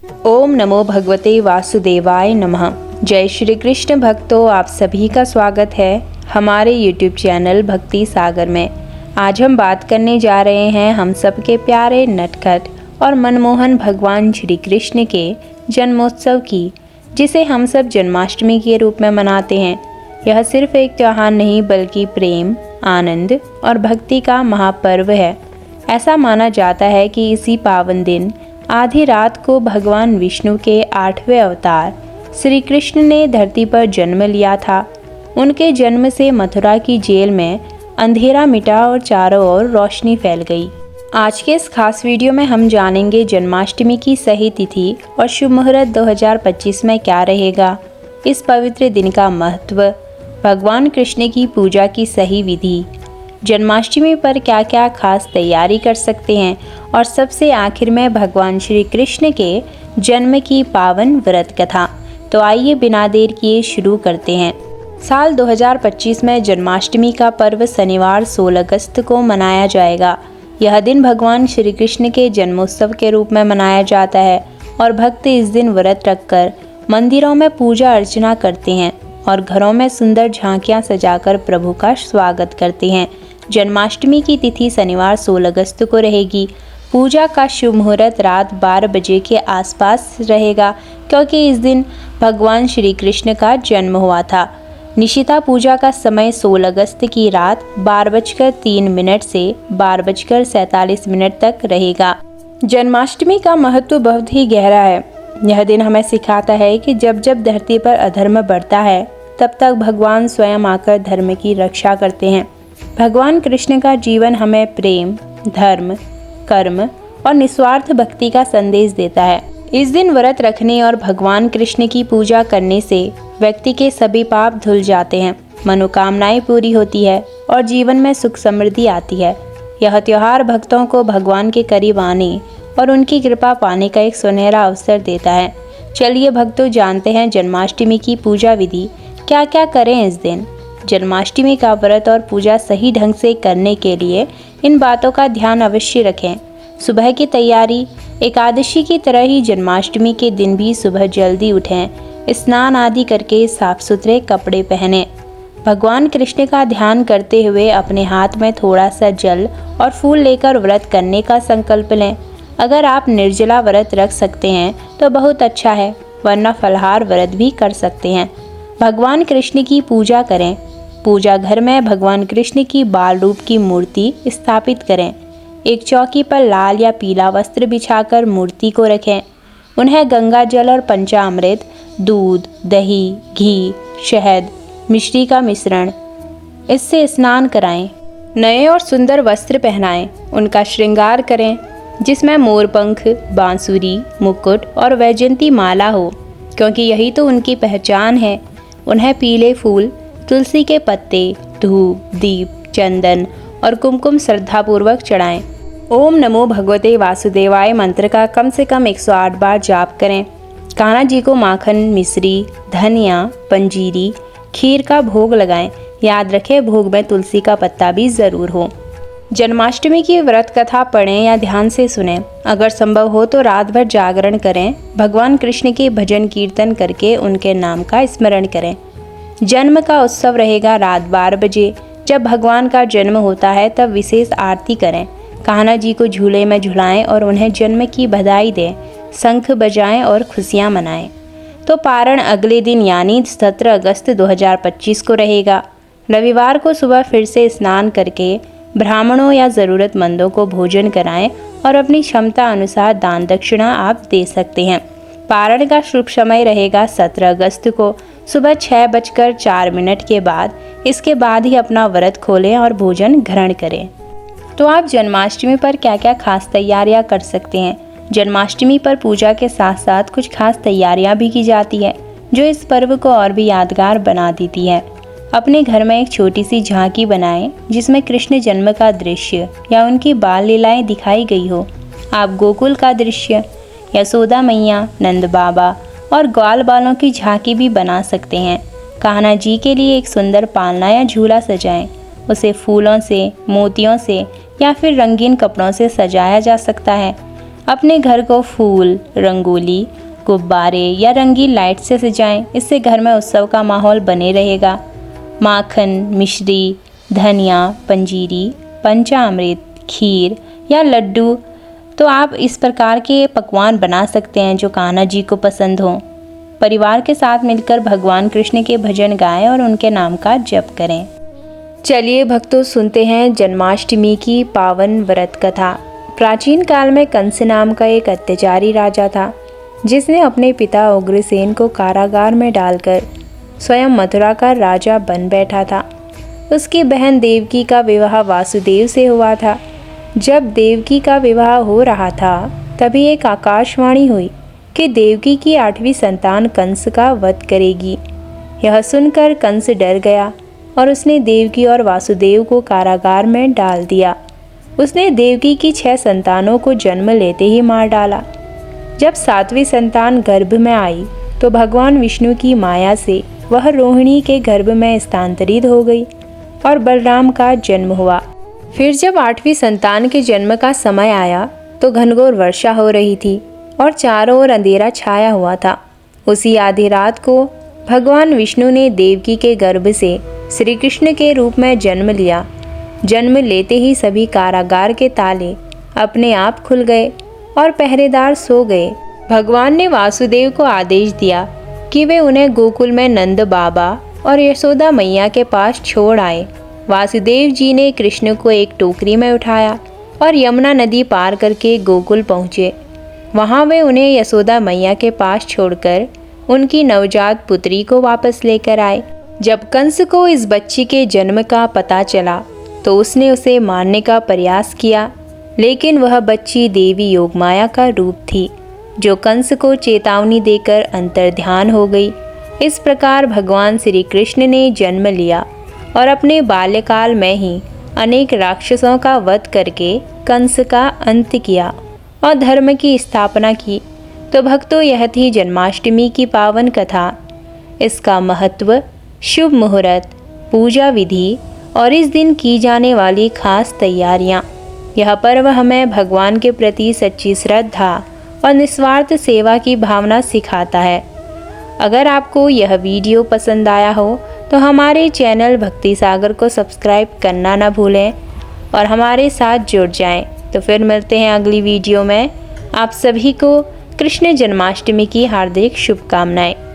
ओम नमो भगवते वासुदेवाय नमः। जय श्री कृष्ण भक्तों, आप सभी का स्वागत है हमारे YouTube चैनल भक्ति सागर में। आज हम बात करने जा रहे हैं हम सबके प्यारे नटखट और मनमोहन भगवान श्री कृष्ण के जन्मोत्सव की, जिसे हम सब जन्माष्टमी के रूप में मनाते हैं। यह सिर्फ एक त्योहार नहीं बल्कि प्रेम, आनंद और भक्ति का महापर्व है। ऐसा माना जाता है कि इसी पावन दिन आधी रात को भगवान विष्णु के 8वें अवतार श्री कृष्ण ने धरती पर जन्म लिया था। उनके जन्म से मथुरा की जेल में अंधेरा मिटा और चारों ओर रोशनी फैल गई। आज के इस खास वीडियो में हम जानेंगे जन्माष्टमी की सही तिथि और शुभ मुहूर्त 2025 में क्या रहेगा, इस पवित्र दिन का महत्व, भगवान कृष्ण की पूजा की सही विधि, जन्माष्टमी पर क्या क्या खास तैयारी कर सकते हैं और सबसे आखिर में भगवान श्री कृष्ण के जन्म की पावन व्रत कथा। तो आइए बिना देर किए शुरू करते हैं। साल 2025 में जन्माष्टमी का पर्व शनिवार 16 अगस्त को मनाया जाएगा। यह दिन भगवान श्री कृष्ण के जन्मोत्सव के रूप में मनाया जाता है और भक्त इस दिन व्रत रखकर मंदिरों में पूजा अर्चना करते हैं और घरों में सुंदर झांकियां सजाकर प्रभु का स्वागत करते हैं। जन्माष्टमी की तिथि शनिवार 16 अगस्त को रहेगी। पूजा का शुभ मुहूर्त रात 12 बजे के आसपास रहेगा, क्योंकि इस दिन भगवान श्री कृष्ण का जन्म हुआ था। निशिता पूजा का समय 16 अगस्त की रात 12:03 से 12:47 तक रहेगा। जन्माष्टमी का महत्व बहुत ही गहरा है। यह दिन हमें सिखाता है कि जब जब धरती पर अधर्म बढ़ता है, तब तक भगवान स्वयं आकर धर्म की रक्षा करते हैं। भगवान कृष्ण का जीवन हमें प्रेम, धर्म, कर्म और निस्वार्थ भक्ति का संदेश देता है। इस दिन व्रत रखने और भगवान कृष्ण की पूजा करने से व्यक्ति के सभी पाप धुल जाते हैं, मनोकामनाएं पूरी होती है और जीवन में सुख समृद्धि आती है। यह त्योहार भक्तों को भगवान के करीब आने और उनकी कृपा पाने का एक सुनहरा अवसर देता है। चलिए भक्तों, जानते हैं जन्माष्टमी की पूजा विधि, क्या क्या करें इस दिन। जन्माष्टमी का व्रत और पूजा सही ढंग से करने के लिए इन बातों का ध्यान अवश्य रखें। सुबह की तैयारी, एकादशी की तरह ही जन्माष्टमी के दिन भी सुबह जल्दी उठें, स्नान आदि करके साफ सुथरे कपड़े पहनें। भगवान कृष्ण का ध्यान करते हुए अपने हाथ में थोड़ा सा जल और फूल लेकर व्रत करने का संकल्प लें। अगर आप निर्जला व्रत रख सकते हैं तो बहुत अच्छा है, वरना फलाहार व्रत भी कर सकते हैं। भगवान कृष्ण की पूजा करें। पूजा घर में भगवान कृष्ण की बाल रूप की मूर्ति स्थापित करें। एक चौकी पर लाल या पीला वस्त्र बिछाकर मूर्ति को रखें। उन्हें गंगा जल और पंचामृत, दूध, दही, घी, शहद, मिश्री का मिश्रण, इससे स्नान कराएं। नए और सुंदर वस्त्र पहनाएं। उनका श्रृंगार करें, जिसमें मोरपंख, बांसुरी, मुकुट और वैजयंती माला हो, क्योंकि यही तो उनकी पहचान है। उन्हें पीले फूल, तुलसी के पत्ते, धूप, दीप, चंदन और कुमकुम श्रद्धापूर्वक चढ़ाएं। ओम नमो भगवते वासुदेवाय मंत्र का कम से कम 108 बार जाप करें। कान्हा जी को माखन, मिश्री, धनिया, पंजीरी, खीर का भोग लगाएं। याद रखें, भोग में तुलसी का पत्ता भी ज़रूर हो। जन्माष्टमी की व्रत कथा पढ़ें या ध्यान से सुनें। अगर संभव हो तो रात भर जागरण करें। भगवान कृष्ण के भजन कीर्तन करके उनके नाम का स्मरण करें। जन्म का उत्सव रहेगा रात 12 बजे। जब भगवान का जन्म होता है तब विशेष आरती करें। कान्हा जी को झूले में झुलाएं और उन्हें जन्म की बधाई दें। शंख बजाएं और खुशियां मनाएं। तो पारण अगले दिन यानी 17 अगस्त 2025 को रहेगा। रविवार को सुबह फिर से स्नान करके ब्राह्मणों या ज़रूरतमंदों को भोजन कराएं और अपनी क्षमता अनुसार दान दक्षिणा आप दे सकते हैं। पारण का शुभ समय रहेगा 17 अगस्त को सुबह 6:04 के बाद। इसके बाद ही अपना व्रत खोलें और भोजन ग्रहण करें। तो आप जन्माष्टमी पर क्या क्या खास तैयारियां कर सकते हैं। जन्माष्टमी पर पूजा के साथ साथ कुछ खास तैयारियां भी की जाती है, जो इस पर्व को और भी यादगार बना देती है। अपने घर में एक छोटी सी झांकी बनाएं, जिसमें कृष्ण जन्म का दृश्य या उनकी बाल लीलाएं दिखाई गई हो। आप गोकुल का दृश्य, यशोदा मैया, नंद बाबा और ग्वाल बालों की झांकी भी बना सकते हैं। कान्हा जी के लिए एक सुंदर पालना या झूला सजाएं। उसे फूलों से, मोतियों से या फिर रंगीन कपड़ों से सजाया जा सकता है। अपने घर को फूल, रंगोली, गुब्बारे या रंगीन लाइट से सजाएं। इससे घर में उत्सव का माहौल बने रहेगा। माखन, मिश्री, धनिया, पंजीरी, पंचामृत, खीर या लड्डू, तो आप इस प्रकार के पकवान बना सकते हैं जो कान्हा जी को पसंद हों। परिवार के साथ मिलकर भगवान कृष्ण के भजन गाएं और उनके नाम का जप करें। चलिए भक्तों, सुनते हैं जन्माष्टमी की पावन व्रत कथा। प्राचीन काल में कंस नाम का एक अत्याचारी राजा था, जिसने अपने पिता उग्रसेन को कारागार में डालकर स्वयं मथुरा का राजा बन बैठा था। उसकी बहन देवकी का विवाह वासुदेव से हुआ था। जब देवकी का विवाह हो रहा था, तभी एक आकाशवाणी हुई कि देवकी की 8वीं संतान कंस का वध करेगी। यह सुनकर कंस डर गया और उसने देवकी और वासुदेव को कारागार में डाल दिया। उसने देवकी की 6 संतानों को जन्म लेते ही मार डाला। जब 7वीं संतान गर्भ में आई तो भगवान विष्णु की माया से वह रोहिणी के गर्भ में स्थानांतरित हो गई और बलराम का जन्म हुआ। फिर जब 8वीं संतान के जन्म का समय आया तो घनघोर वर्षा हो रही थी और चारों ओर अंधेरा छाया हुआ था। उसी आधी रात को भगवान विष्णु ने देवकी के गर्भ से श्री कृष्ण के रूप में जन्म लिया। जन्म लेते ही सभी कारागार के ताले अपने आप खुल गए और पहरेदार सो गए। भगवान ने वासुदेव को आदेश दिया कि वे उन्हें गोकुल में नंद बाबा और यशोदा मैया के पास छोड़ आए। वासुदेव जी ने कृष्ण को एक टोकरी में उठाया और यमुना नदी पार करके गोकुल पहुँचे। वहाँ वे उन्हें यशोदा मैया के पास छोड़कर उनकी नवजात पुत्री को वापस लेकर आए। जब कंस को इस बच्ची के जन्म का पता चला तो उसने उसे मारने का प्रयास किया, लेकिन वह बच्ची देवी योगमाया का रूप थी, जो कंस को चेतावनी देकर अंतर्ध्यान हो गई। इस प्रकार भगवान श्री कृष्ण ने जन्म लिया और अपने बाल्यकाल में ही अनेक राक्षसों का वध करके कंस का अंत किया और धर्म की स्थापना की। तो भक्तों, यह थी जन्माष्टमी की पावन कथा। इसका महत्व, शुभ मुहूर्त, पूजा विधि और इस दिन की जाने वाली खास तैयारियाँ। यह पर्व हमें भगवान के प्रति सच्ची श्रद्धा और निस्वार्थ सेवा की भावना सिखाता है। अगर आपको यह वीडियो पसंद आया हो तो हमारे चैनल भक्ति सागर को सब्सक्राइब करना ना भूलें और हमारे साथ जुड़ जाएं। तो फिर मिलते हैं अगली वीडियो में। आप सभी को कृष्ण जन्माष्टमी की हार्दिक शुभकामनाएं।